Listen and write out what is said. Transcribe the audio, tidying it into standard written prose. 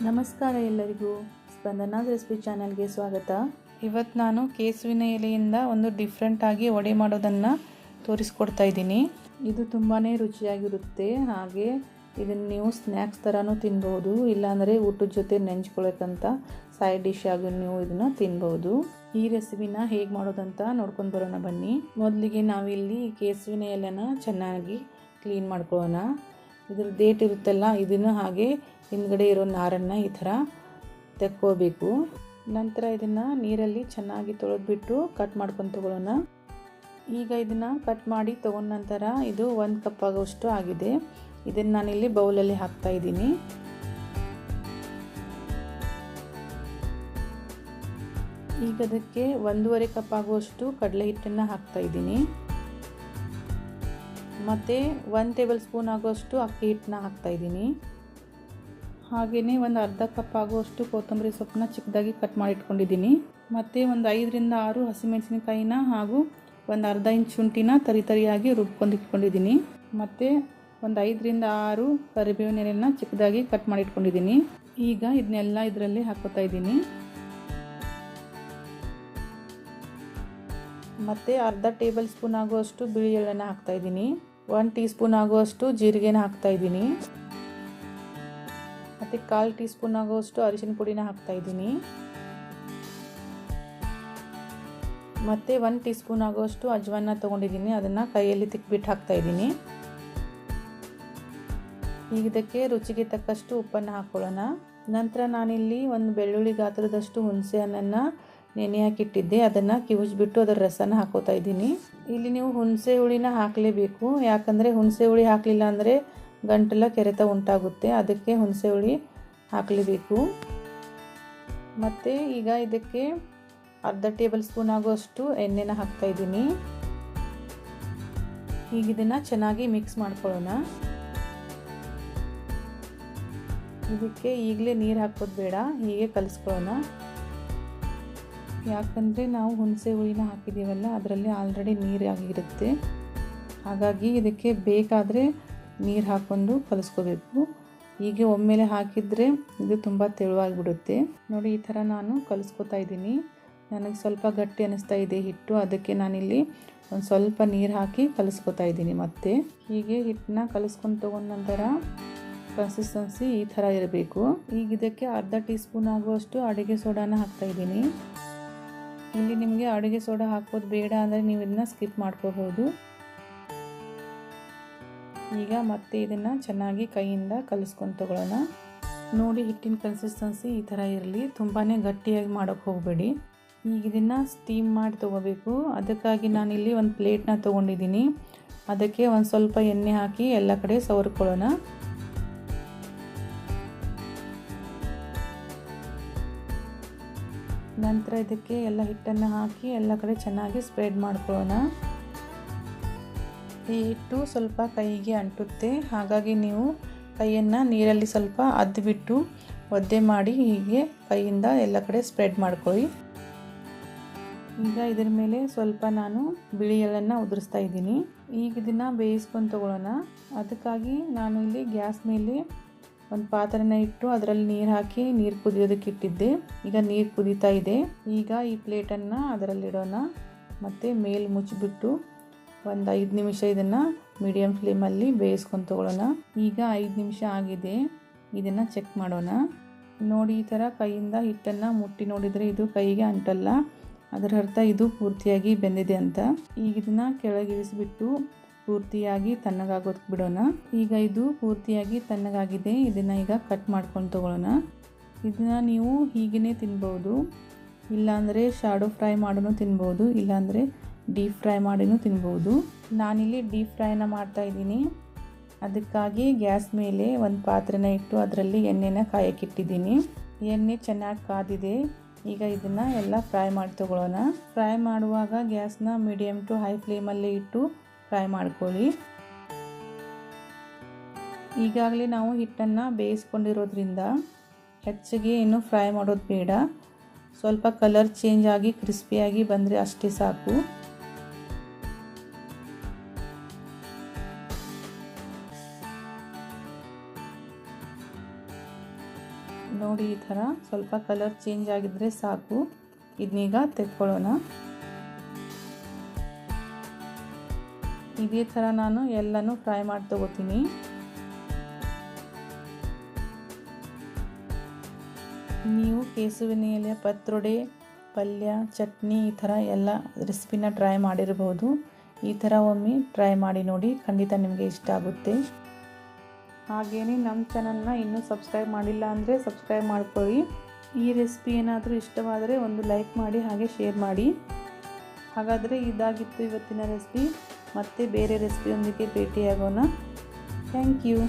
ನಮಸ್ಕಾರ ಎಲ್ಲರಿಗೂ, ಸ್ಪಂದನಾಸ್ ರೆಸಿಪಿ ಚಾನಲ್ಗೆ ಸ್ವಾಗತ. ಇವತ್ತು ನಾನು ಕೆಸುವಿನ ಎಲೆಯಿಂದ ಒಂದು ಡಿಫ್ರೆಂಟಾಗಿ ವಡೆ ಮಾಡೋದನ್ನು ತೋರಿಸ್ಕೊಡ್ತಾ ಇದ್ದೀನಿ. ಇದು ತುಂಬಾ ರುಚಿಯಾಗಿರುತ್ತೆ. ಹಾಗೆ ಇದನ್ನು ನೀವು ಸ್ನ್ಯಾಕ್ಸ್ ಥರನೂ ತಿನ್ಬೋದು, ಇಲ್ಲಾಂದರೆ ಊಟದ ಜೊತೆ ನೆಂಚ್ಕೊಳ್ಳೋಕ್ಕಂತ ಸೈಡ್ ಡಿಶ್ ಆಗಿ ನೀವು ಇದನ್ನು ತಿನ್ಬೋದು. ಈ ರೆಸಿಪಿನ ಹೇಗೆ ಮಾಡೋದಂತ ನೋಡ್ಕೊಂಡು ಬರೋಣ ಬನ್ನಿ. ಮೊದಲಿಗೆ ನಾವಿಲ್ಲಿ ಕೆಸುವಿನ ಎಲೆನ ಚೆನ್ನಾಗಿ ಕ್ಲೀನ್ ಮಾಡ್ಕೊಳ್ಳೋಣ. ಇದ್ರ ಡೇಟ್ ಇರುತ್ತಲ್ಲ, ಇದನ್ನು ಹಾಗೆ ಹಿಂದ್ಗಡೆ ಇರೋ ನಾರನ್ನು ಈ ಥರ ತೆಕ್ಕೋಬೇಕು. ನಂತರ ಇದನ್ನು ನೀರಲ್ಲಿ ಚೆನ್ನಾಗಿ ತೊಳೆದ್ಬಿಟ್ಟು ಕಟ್ ಮಾಡ್ಕೊಂಡು ತಗೊಳ್ಳೋಣ. ಈಗ ಇದನ್ನು ಕಟ್ ಮಾಡಿ ತಗೊಂಡ ನಂತರ ಇದು 1 ಕಪ್ ಆಗೋಷ್ಟು ಆಗಿದೆ. ಇದನ್ನು ನಾನಿಲ್ಲಿ ಬೌಲಲ್ಲಿ ಹಾಕ್ತಾ ಇದ್ದೀನಿ. ಈಗ ಅದಕ್ಕೆ 1.5 ಕಪ್ ಆಗುವಷ್ಟು ಕಡಲೆ ಹಿಟ್ಟನ್ನು ಹಾಕ್ತಾ ಇದ್ದೀನಿ. ಮತ್ತು 1 ಟೇಬಲ್ ಸ್ಪೂನ್ ಆಗುವಷ್ಟು ಅಕ್ಕಿ ಹಿಟ್ಟನ್ನ ಹಾಕ್ತಾ ಇದ್ದೀನಿ. ಹಾಗೆಯೇ ಒಂದು ಅರ್ಧ ಕಪ್ ಆಗುವಷ್ಟು ಕೊತ್ತಂಬರಿ ಸೊಪ್ಪನ್ನ ಚಿಕ್ಕದಾಗಿ ಕಟ್ ಮಾಡಿ ಇಟ್ಕೊಂಡಿದ್ದೀನಿ. ಮತ್ತು ಒಂದು 5 ರಿಂದ 6 ಹಸಿಮೆಣಸಿನಕಾಯಿನ ಹಾಗೂ ಒಂದು ಅರ್ಧ ಇಂಚ್ ಶುಂಠಿನ ತರಿಯಾಗಿ ರುಬ್ಕೊಂಡು ಇಟ್ಕೊಂಡಿದ್ದೀನಿ. ಮತ್ತು ಒಂದು 5 ರಿಂದ 6 ಕರಿಬೇವಿನ ಎಲೆನ ಚಿಕ್ಕದಾಗಿ ಕಟ್ ಮಾಡಿ ಇಟ್ಕೊಂಡಿದ್ದೀನಿ. ಈಗ ಇದನ್ನೆಲ್ಲ ಇದರಲ್ಲಿ ಹಾಕೋತಾ ಇದ್ದೀನಿ. ಮತ್ತು ಅರ್ಧ ಟೇಬಲ್ ಸ್ಪೂನ್ ಆಗುವಷ್ಟು ಬಿಳಿ ಎಳ್ಳನ್ನು ಹಾಕ್ತಾ ಇದ್ದೀನಿ. 1 ಟೀ ಸ್ಪೂನ್ ಆಗುವಷ್ಟು ಜೀರಿಗೆನ ಹಾಕ್ತಾ ಇದ್ದೀನಿ. ಮತ್ತು 1/4 ಟೀ ಸ್ಪೂನ್ ಆಗುವಷ್ಟು ಅರಿಶಿನ ಪುಡಿನ ಹಾಕ್ತಾ ಇದ್ದೀನಿ. ಮತ್ತು 1 ಟೀ ಸ್ಪೂನ್ ಆಗುವಷ್ಟು ಅಜ್ವಾನ ತೊಗೊಂಡಿದ್ದೀನಿ, ಅದನ್ನು ಕೈಯಲ್ಲಿ ತಿಕ್ಬಿಟ್ಟು ಹಾಕ್ತಾ ಇದ್ದೀನಿ. ಈಗ ಇದಕ್ಕೆ ರುಚಿಗೆ ತಕ್ಕಷ್ಟು ಉಪ್ಪನ್ನು ಹಾಕ್ಕೊಳ್ಳೋಣ. ನಂತರ ನಾನಿಲ್ಲಿ ಒಂದು ಬೆಳ್ಳುಳ್ಳಿ ಗಾತ್ರದಷ್ಟು ಹುಣಸೆ ಹಣ್ಣನ್ನು ನೆನೆ ಹಾಕಿಟ್ಟಿದ್ದೆ, ಅದನ್ನು ಕಿವುಚ್ಬಿಟ್ಟು ಅದರ ರಸನ ಹಾಕೋತಾ ಇದ್ದೀನಿ. ಇಲ್ಲಿ ನೀವು ಹುಣಸೆ ಹುಳಿನ ಹಾಕಲೇಬೇಕು, ಯಾಕಂದರೆ ಹುಣಸೆ ಹುಳಿ ಹಾಕಲಿಲ್ಲ ಅಂದರೆ ಗಂಟಲ ಕೆರೆತ ಉಂಟಾಗುತ್ತೆ. ಅದಕ್ಕೆ ಹುಣಸೆ ಹುಳಿ ಹಾಕಲೇಬೇಕು. ಮತ್ತು ಈಗ ಇದಕ್ಕೆ ಅರ್ಧ ಟೇಬಲ್ ಸ್ಪೂನ್ ಆಗುವಷ್ಟು ಎಣ್ಣೆನ ಹಾಕ್ತಾ ಇದ್ದೀನಿ. ಈಗ ಇದನ್ನು ಚೆನ್ನಾಗಿ ಮಿಕ್ಸ್ ಮಾಡ್ಕೊಳ್ಳೋಣ. ಇದಕ್ಕೆ ಈಗಲೇ ನೀರು ಹಾಕೋದು ಬೇಡ, ಹೀಗೆ ಕಲಿಸ್ಕೊಳ್ಳೋಣ. ಯಾಕಂದರೆ ನಾವು ಹುಣಸೆ ಹುಳಿನ ಹಾಕಿದ್ದೀವಲ್ಲ, ಅದರಲ್ಲಿ ಆಲ್ರೆಡಿ ನೀರು ಆಗಿರುತ್ತೆ. ಹಾಗಾಗಿ ಇದಕ್ಕೆ ಬೇಕಾದರೆ ನೀರು ಹಾಕ್ಕೊಂಡು ಕಲಿಸ್ಕೋಬೇಕು. ಹೀಗೆ ಒಮ್ಮೆಲೆ ಹಾಕಿದರೆ ಇದು ತುಂಬ ತೆಳುವಾಗಿಬಿಡುತ್ತೆ. ನೋಡಿ, ಈ ಥರ ನಾನು ಕಲಿಸ್ಕೊತಾ ಇದ್ದೀನಿ. ನನಗೆ ಸ್ವಲ್ಪ ಗಟ್ಟಿ ಅನ್ನಿಸ್ತಾ ಇದೆ ಹಿಟ್ಟು, ಅದಕ್ಕೆ ನಾನಿಲ್ಲಿ ಒಂದು ಸ್ವಲ್ಪ ನೀರು ಹಾಕಿ ಕಲಿಸ್ಕೊತಾ ಇದ್ದೀನಿ. ಮತ್ತು ಹೀಗೆ ಹಿಟ್ಟನ್ನ ಕಲಿಸ್ಕೊಂಡು ತಗೊಂಡ ನಂತರ ಕನ್ಸಿಸ್ಟೆನ್ಸಿ ಈ ಥರ ಇರಬೇಕು. ಈಗ ಇದಕ್ಕೆ ಅರ್ಧ ಟೀ ಸ್ಪೂನ್ ಆಗುವಷ್ಟು ಅಡುಗೆ ಸೋಡಾನ ಹಾಕ್ತಾಯಿದ್ದೀನಿ. ಇಲ್ಲಿ ನಿಮಗೆ ಅಡುಗೆ ಸೋಡಾ ಹಾಕೋದು ಬೇಡ ಅಂದರೆ ನೀವು ಇದನ್ನ ಸ್ಕಿಪ್ ಮಾಡ್ಕೋಬೋದು. ಈಗ ಮತ್ತೆ ಇದನ್ನು ಚೆನ್ನಾಗಿ ಕೈಯಿಂದ ಕಲಿಸ್ಕೊಂಡು ತಗೊಳ್ಳೋಣ. ನೋಡಿ, ಹಿಟ್ಟಿನ ಕನ್ಸಿಸ್ಟೆನ್ಸಿ ಈ ಥರ ಇರಲಿ, ತುಂಬಾ ಗಟ್ಟಿಯಾಗಿ ಮಾಡೋಕ್ಕೆ ಹೋಗಬೇಡಿ. ಈಗ ಇದನ್ನು ಸ್ಟೀಮ್ ಮಾಡಿ ತೊಗೋಬೇಕು. ಅದಕ್ಕಾಗಿ ನಾನಿಲ್ಲಿ ಒಂದು ಪ್ಲೇಟ್ನ ತೊಗೊಂಡಿದ್ದೀನಿ. ಅದಕ್ಕೆ ಒಂದು ಸ್ವಲ್ಪ ಎಣ್ಣೆ ಹಾಕಿ ಎಲ್ಲ ಕಡೆ ಸವರ್ಕೊಳ್ಳೋಣ. ನಂತರ ಇದಕ್ಕೆ ಎಲ್ಲ ಹಿಟ್ಟನ್ನು ಹಾಕಿ ಎಲ್ಲ ಕಡೆ ಚೆನ್ನಾಗಿ ಸ್ಪ್ರೆಡ್ ಮಾಡ್ಕೊಳ್ಳೋಣ. ಈ ಹಿಟ್ಟು ಸ್ವಲ್ಪ ಕೈಗೆ ಅಂಟುತ್ತೆ, ಹಾಗಾಗಿ ನೀವು ಕೈಯನ್ನು ನೀರಲ್ಲಿ ಸ್ವಲ್ಪ ಅದ್ಬಿಟ್ಟು ಒದ್ದೆ ಮಾಡಿ ಹೀಗೆ ಕೈಯಿಂದ ಎಲ್ಲ ಕಡೆ ಸ್ಪ್ರೆಡ್ ಮಾಡ್ಕೊಳ್ಳಿ. ಈಗ ಇದರ ಮೇಲೆ ಸ್ವಲ್ಪ ನಾನು ಬಿಳಿ ಎಳ್ಳನ್ನು ಉದುರಿಸ್ತಾ ಇದ್ದೀನಿ. ಈಗ ಇದನ್ನು ಬೇಯಿಸ್ಕೊಂಡು ತಗೊಳ್ಳೋಣ. ಅದಕ್ಕಾಗಿ ನಾನು ಇಲ್ಲಿ ಗ್ಯಾಸ್ ಮೇಲೆ ಒಂದು ಪಾತ್ರೆನ ಇಟ್ಟು ಅದರಲ್ಲಿ ನೀರು ಹಾಕಿ ನೀರು ಕುದಿಯೋದಕ್ಕೆ ಇಟ್ಟಿದ್ದೆ. ಈಗ ನೀರು ಕುದೀತಾ ಇದೆ. ಈಗ ಈ ಪ್ಲೇಟನ್ನು ಅದರಲ್ಲಿಡೋಣ ಮತ್ತು ಮೇಲೆ ಮುಚ್ಚಿಬಿಟ್ಟು ಒಂದು 5 ನಿಮಿಷ ಇದನ್ನು ಮೀಡಿಯಮ್ ಫ್ಲೇಮಲ್ಲಿ ಬೇಯಿಸ್ಕೊಂಡು ತಗೊಳ್ಳೋಣ. ಈಗ 5 ನಿಮಿಷ ಆಗಿದೆ. ಇದನ್ನು ಚೆಕ್ ಮಾಡೋಣ. ನೋಡಿ, ಈ ಥರ ಕೈಯಿಂದ ಹಿಟ್ಟನ್ನು ಮುಟ್ಟಿ ನೋಡಿದರೆ ಇದು ಕೈಗೆ ಅಂಟಲ್ಲ, ಅದರ ಅರ್ಥ ಇದು ಪೂರ್ತಿಯಾಗಿ ಬೆಂದಿದೆ ಅಂತ. ಈಗ ಇದನ್ನು ಕೆಳಗಿಳಿಸಿಬಿಟ್ಟು ಪೂರ್ತಿಯಾಗಿ ತಣ್ಣಗಾಗೋದಕ್ಕೆ ಬಿಡೋಣ. ಈಗ ಇದು ಪೂರ್ತಿಯಾಗಿ ತಣ್ಣಗಾಗಿದೆ. ಇದನ್ನು ಈಗ ಕಟ್ ಮಾಡ್ಕೊಂಡು ತಗೊಳ್ಳೋಣ. ಇದನ್ನು ನೀವು ಹೀಗೇ ತಿನ್ಬೋದು, ಇಲ್ಲಾಂದರೆ ಶಾಡೋ ಫ್ರೈ ಮಾಡೋನು ತಿನ್ಬೋದು, ಇಲ್ಲಾಂದರೆ ಡೀಪ್ ಫ್ರೈ ಮಾಡಿನೂ ತಿನ್ಬೋದು. ನಾನಿಲ್ಲಿ ಡೀಪ್ ಫ್ರೈನ ಮಾಡ್ತಾಯಿದ್ದೀನಿ. ಅದಕ್ಕಾಗಿ ಗ್ಯಾಸ್ ಮೇಲೆ ಒಂದು ಪಾತ್ರೆನ ಇಟ್ಟು ಅದರಲ್ಲಿ ಎಣ್ಣೆನ ಕಾಯಕ್ಕಿಟ್ಟಿದ್ದೀನಿ. ಎಣ್ಣೆ ಚೆನ್ನಾಗಿ ಕಾದಿದೆ. ಈಗ ಇದನ್ನು ಎಲ್ಲ ಫ್ರೈ ಮಾಡಿ ತಗೊಳ್ಳೋಣ. ಫ್ರೈ ಮಾಡುವಾಗ ಗ್ಯಾಸ್ನ ಮೀಡಿಯಮ್ ಟು ಹೈ ಫ್ಲೇಮಲ್ಲಿ ಇಟ್ಟು ಫ್ರೈ ಮಾಡ್ಕೊಳ್ಳಿ. ಈಗಾಗಲೇ ನಾವು ಹಿಟ್ಟನ್ನು ಬೇಯಿಸ್ಕೊಂಡಿರೋದ್ರಿಂದ ಹೆಚ್ಚಿಗೆ ಏನು ಫ್ರೈ ಮಾಡೋದು ಬೇಡ. ಸ್ವಲ್ಪ ಕಲರ್ ಚೇಂಜ್ ಆಗಿ ಕ್ರಿಸ್ಪಿಯಾಗಿ ಬಂದರೆ ಅಷ್ಟೇ ಸಾಕು. ನೋಡಿ ಈ ಥರ ಸ್ವಲ್ಪ ಕಲರ್ ಚೇಂಜ್ ಆಗಿದ್ರೆ ಸಾಕು. ಇದನ್ನೀಗ ತೆಕ್ಕೊಳ್ಳೋಣ. ಇದೇ ಥರ ನಾನು ಎಲ್ಲನೂ ಫ್ರೈ ಮಾಡಿ ತಗೋತೀನಿ. ನೀವು ಕೆಸುವಿನ ಎಲೆ ಪತ್ರೊಡೆ, ಪಲ್ಯ, ಚಟ್ನಿ ಈ ಥರ ಎಲ್ಲ ರೆಸಿಪಿನ ಟ್ರೈ ಮಾಡಿರಬಹುದು. ಈ ಥರ ಒಮ್ಮೆ ಟ್ರೈ ಮಾಡಿ ನೋಡಿ, ಖಂಡಿತ ನಿಮಗೆ ಇಷ್ಟ ಆಗುತ್ತೆ. ಹಾಗೆಯೇ ನಮ್ಮ ಚಾನಲ್ನ ಇನ್ನೂ ಸಬ್ಸ್ಕ್ರೈಬ್ ಮಾಡಿಲ್ಲ ಅಂದರೆ ಸಬ್ಸ್ಕ್ರೈಬ್ ಮಾಡ್ಕೊಳ್ಳಿ. ಈ ರೆಸಿಪಿ ಏನಾದರೂ ಇಷ್ಟವಾದರೆ ಒಂದು ಲೈಕ್ ಮಾಡಿ, ಹಾಗೆ ಶೇರ್ ಮಾಡಿ. ಹಾಗಾದರೆ ಇದಾಗಿತ್ತು ಇವತ್ತಿನ ರೆಸಿಪಿ. ಮತ್ತೆ ಬೇರೆ ರೆಸಿಪಿಯೊಂದಿಗೆ ಭೇಟಿಯಾಗೋಣ. Thank you.